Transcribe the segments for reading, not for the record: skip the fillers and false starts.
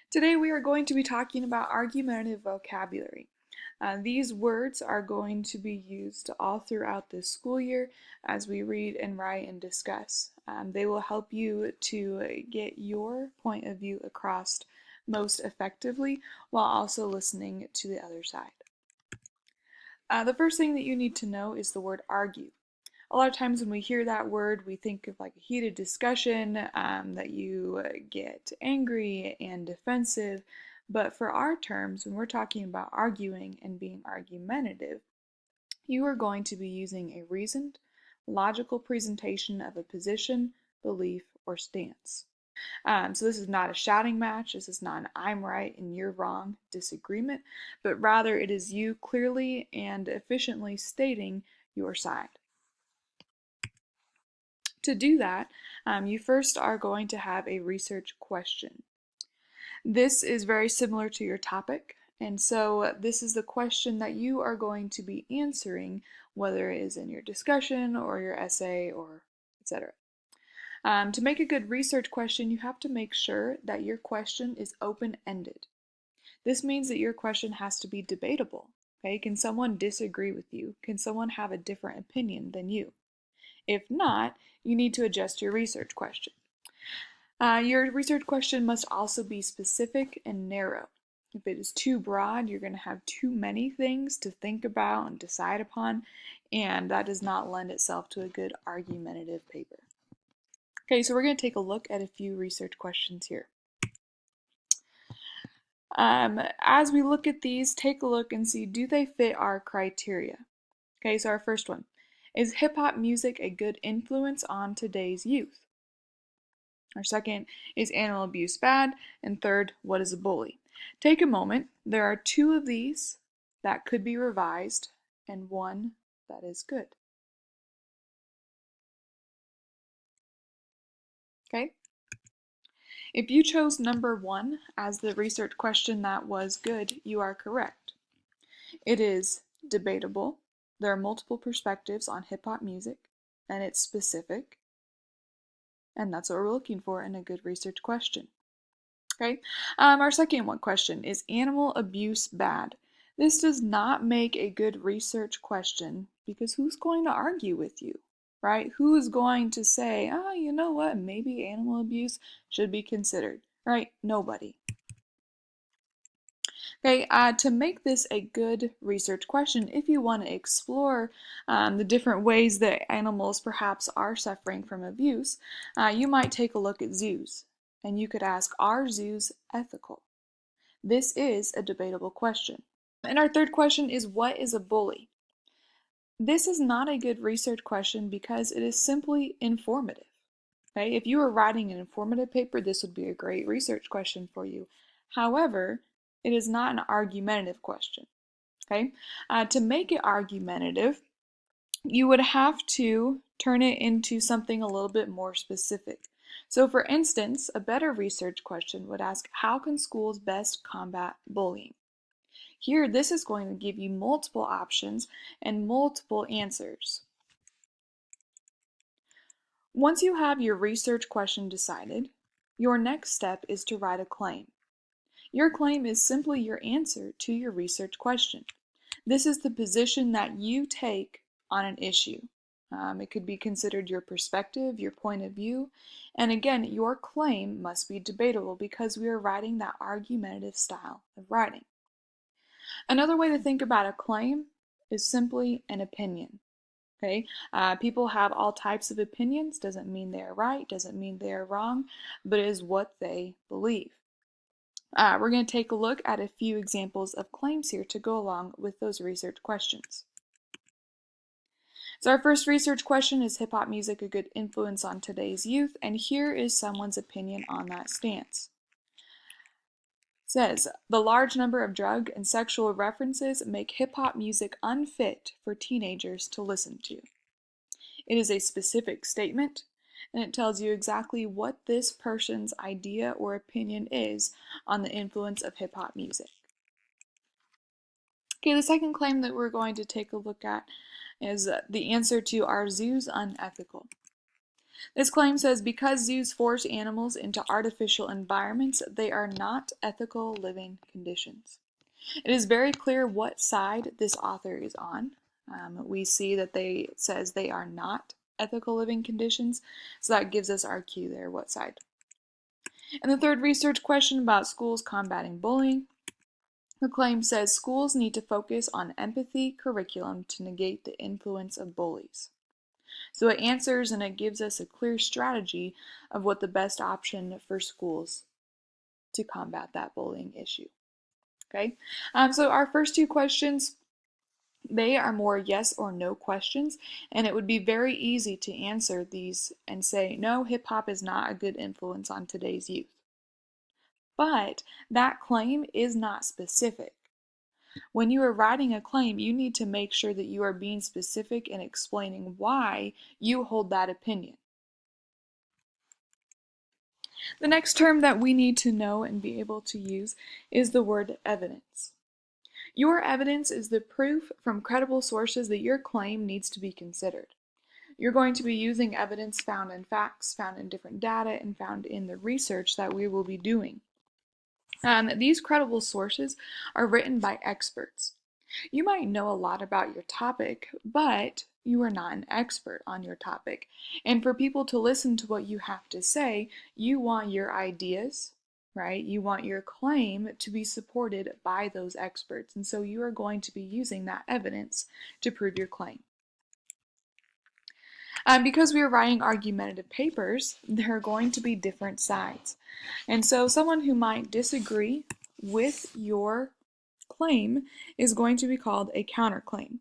Today we are going to be talking about argumentative vocabulary. These words are going to be used all throughout this school year as we read and write and discuss. They will help you to get your point of view across most effectively while also listening to the other side. The first thing that you need to know is the word argue. A lot of times when we hear that word, we think of like a heated discussion, that you get angry and defensive. But for our terms, when we're talking about arguing and being argumentative, you are going to be using a reasoned, logical presentation of a position, belief, or stance. So this is not a shouting match. This is not an I'm right and you're wrong disagreement, but rather it is you clearly and efficiently stating your side. To do that, you first are going to have a research question. This is very similar to your topic, and so this is the question that you are going to be answering, whether it is in your discussion or your essay or etc. To make a good research question, you have to make sure that your question is open-ended. This means that your question has to be debatable. Okay? Can someone disagree with you? Can someone have a different opinion than you? If not, you need to adjust your research question. Your research question must also be specific and narrow. If it is too broad, you're going to have too many things to think about and decide upon, and that does not lend itself to a good argumentative paper. Okay, so we're going to take a look at a few research questions here. As we look at these, take a look and see, do they fit our criteria? Okay, so our first one. Is hip-hop music a good influence on today's youth? Our second, is animal abuse bad? And third, what is a bully? Take a moment. There are two of these that could be revised and one that is good. Okay? If you chose number one as the research question that was good, you are correct. It is debatable. There are multiple perspectives on hip-hop music, and it's specific. And that's what we're looking for in a good research question. Okay, our second one question, is animal abuse bad? This does not make a good research question because who's going to argue with you, right? Who is going to say, oh, you know what, maybe animal abuse should be considered, right? Nobody. Okay, to make this a good research question, if you want to explore the different ways that animals perhaps are suffering from abuse, you might take a look at zoos. And you could ask, are zoos ethical? This is a debatable question. And our third question is, what is a bully? This is not a good research question because it is simply informative. Okay? If you were writing an informative paper, this would be a great research question for you. However, it is not an argumentative question. Okay? To make it argumentative, you would have to turn it into something a little bit more specific. So for instance, a better research question would ask, how can schools best combat bullying? Here, this is going to give you multiple options and multiple answers. Once you have your research question decided, your next step is to write a claim. Your claim is simply your answer to your research question. This is the position that you take on an issue. It could be considered your perspective, your point of view, and again, your claim must be debatable because we are writing that argumentative style of writing. Another way to think about a claim is simply an opinion. Okay, people have all types of opinions. Doesn't mean they are right, doesn't mean they are wrong, but it is what they believe. We're going to take a look at a few examples of claims here to go along with those research questions. So our first research question is hip-hop music a good influence on today's youth? And here is someone's opinion on that stance. It says, the large number of drug and sexual references make hip-hop music unfit for teenagers to listen to. It is a specific statement, and it tells you exactly what this person's idea or opinion is on the influence of hip-hop music. Okay, the second claim that we're going to take a look at is the answer to, are zoos unethical? This claim says because zoos force animals into artificial environments, they are not ethical living conditions. It is very clear what side this author is on. We see that it says they are not ethical living conditions, so that gives us our cue there, what side. And the third research question about schools combating bullying. The claim says schools need to focus on empathy curriculum to negate the influence of bullies. So it answers and it gives us a clear strategy of what the best option for schools to combat that bullying issue. Okay, so our first two questions, they are more yes or no questions, and it would be very easy to answer these and say, no, hip hop is not a good influence on today's youth. But that claim is not specific. When you are writing a claim, you need to make sure that you are being specific and explaining why you hold that opinion. The next term that we need to know and be able to use is the word evidence. Your evidence is the proof from credible sources that your claim needs to be considered. You're going to be using evidence found in facts, found in different data, and found in the research that we will be doing. These credible sources are written by experts. You might know a lot about your topic, but you are not an expert on your topic. And for people to listen to what you have to say, you want your ideas, right? You want your claim to be supported by those experts. And so you are going to be using that evidence to prove your claim. Because we are writing argumentative papers, there are going to be different sides. And so someone who might disagree with your claim is going to be called a counterclaim.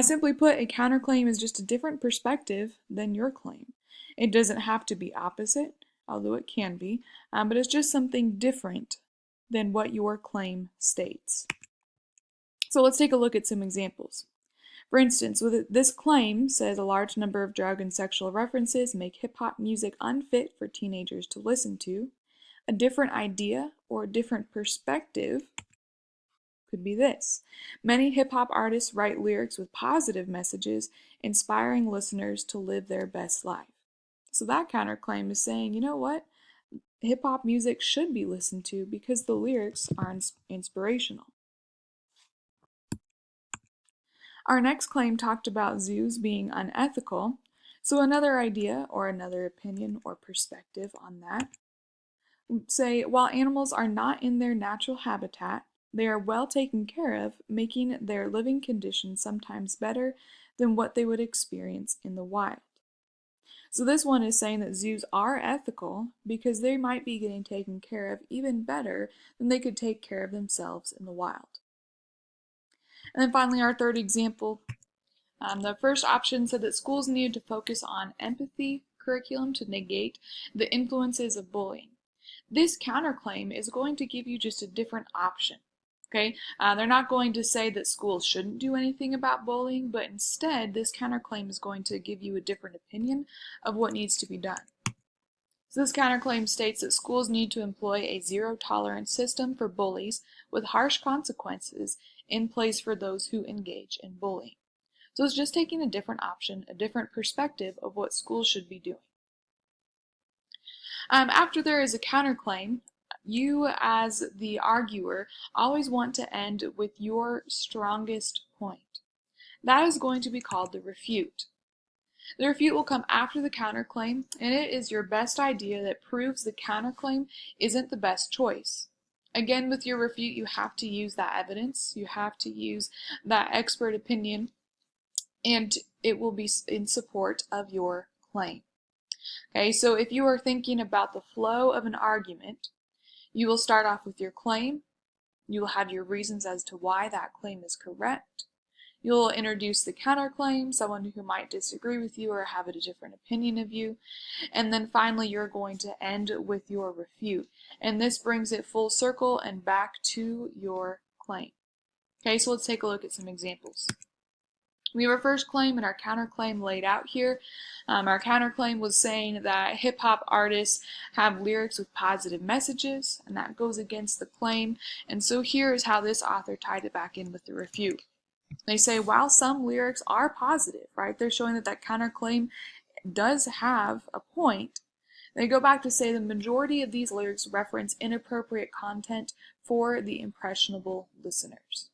Simply put, a counterclaim is just a different perspective than your claim. It doesn't have to be opposite, although it can be, but it's just something different than what your claim states. So let's take a look at some examples. For instance, this claim says a large number of drug and sexual references make hip-hop music unfit for teenagers to listen to. A different idea or a different perspective could be this. Many hip-hop artists write lyrics with positive messages, inspiring listeners to live their best life. So that counterclaim is saying, you know what? Hip-hop music should be listened to because the lyrics are inspirational. Our next claim talked about zoos being unethical. So another idea or another opinion or perspective on that would say, while animals are not in their natural habitat, they are well taken care of, making their living conditions sometimes better than what they would experience in the wild. So this one is saying that zoos are ethical because they might be getting taken care of even better than they could take care of themselves in the wild. And then finally, our third example, the first option said that schools needed to focus on empathy curriculum to negate the influences of bullying. This counterclaim is going to give you just a different option. Okay, they're not going to say that schools shouldn't do anything about bullying, but instead this counterclaim is going to give you a different opinion of what needs to be done. So this counterclaim states that schools need to employ a zero-tolerance system for bullies with harsh consequences in place for those who engage in bullying. So it's just taking a different option, a different perspective of what schools should be doing. After there is a counterclaim, you as the arguer always want to end with your strongest point. That is going to be called the refute. The refute will come after the counterclaim, and it is your best idea that proves the counterclaim isn't the best choice. Again, with your refute, you have to use that evidence, you have to use that expert opinion, and it will be in support of your claim. Okay, so if you are thinking about the flow of an argument, you will start off with your claim, you will have your reasons as to why that claim is correct, you'll introduce the counterclaim, someone who might disagree with you or have a different opinion of you, and then finally you're going to end with your refute. And this brings it full circle and back to your claim. Okay, so let's take a look at some examples. We have our first claim and our counterclaim laid out here. Our counterclaim was saying that hip-hop artists have lyrics with positive messages, and that goes against the claim. And so here is how this author tied it back in with the refute. They say, while some lyrics are positive, right, they're showing that that counterclaim does have a point, they go back to say the majority of these lyrics reference inappropriate content for the impressionable listeners.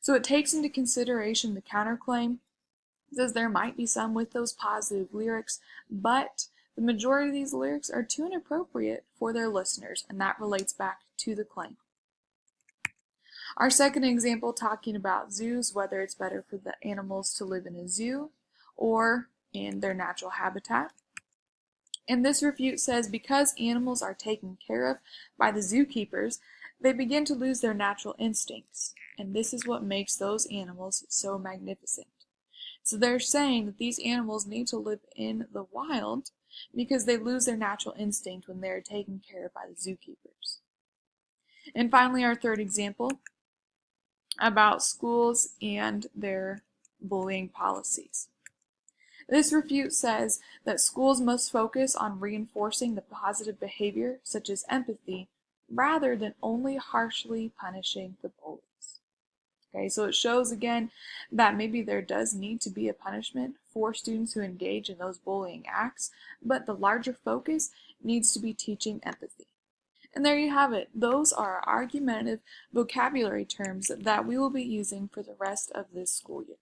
So it takes into consideration the counterclaim. It says there might be some with those positive lyrics, but the majority of these lyrics are too inappropriate for their listeners, and that relates back to the claim. Our second example, talking about zoos, whether it's better for the animals to live in a zoo or in their natural habitat. And this refute says because animals are taken care of by the zookeepers, they begin to lose their natural instincts, and this is what makes those animals so magnificent. So they're saying that these animals need to live in the wild because they lose their natural instinct when they're taken care of by the zookeepers. And finally, our third example about schools and their bullying policies. This refute says that schools must focus on reinforcing the positive behavior, such as empathy, rather than only harshly punishing the bullies. Okay, so it shows again that maybe there does need to be a punishment for students who engage in those bullying acts, but the larger focus needs to be teaching empathy. And there you have it. Those are our argumentative vocabulary terms that we will be using for the rest of this school year.